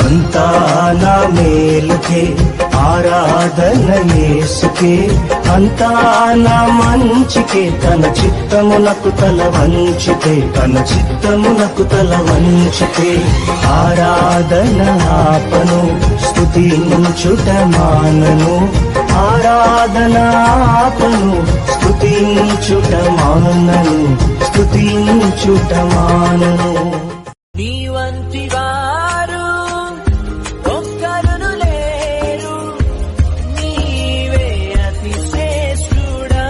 అంతా నా మేలుకే ఆరాధన యేసుకే, అంతా నా మంచికే, తన చిత్తమునకు తల వంచితే, తన చిత్తమునకు తల వంచితే, ఆరాధన ఆపను స్తుతించుట మానను, ఆరాధన ఆపను స్తుతించుట మానను, స్తుతించుట మానను. నీ వంటి వారు ఒక్కరును లేరు, నీవే అతి శ్రేష్ఠుడా.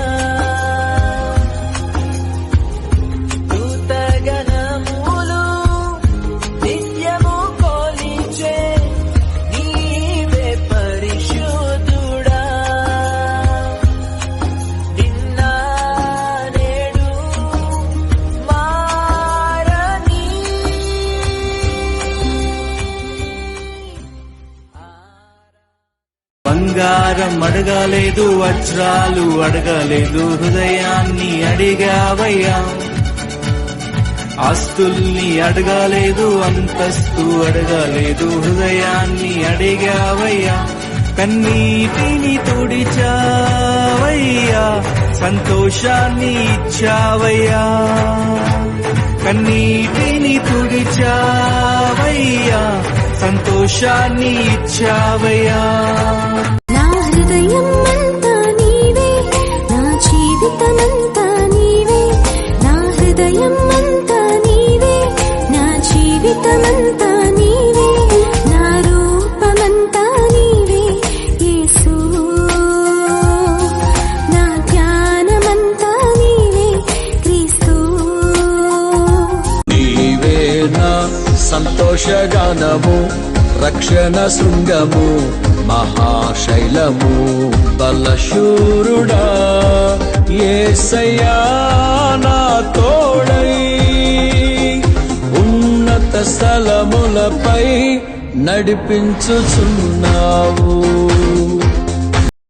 దూతగణములు నిత్యము కొలిచే, నీవే పరిశుద్ధుడా. నిన్న నేడు మారని బంగారం అడగలేదు, వజ్రాలు అడగలేదు, హృదయాన్ని అడిగావయ్యా. ఆస్తుల్ని అడగలేదు, అంతస్తు అడగలేదు, హృదయాన్ని అడిగావయ్యా. కన్నీటిని తుడిచావయ్యా, సంతోషాన్ని ఇచ్చావయ్యా. కన్నీటిని తుడిచావయ్యా, సంతోషాన్ని ఇచ్చావయ్యా. నా హృదయం అంతా నీవే, నా జీవితమంతా నీవే, నా హృదయం అంతా నీవే, నా జీవితమంతా నీవే, నా రూపమంతా నీవే యేసు, నా ధ్యానమంతా నీవే క్రీస్తు. నీవే నా సంతోషగానము, రక్షణ శృంగము, మహాశైలము, బలశూరుడా. యేసయ్యా నా తోడై ఉన్నత స్థలములపై నడిపించుచున్నావు.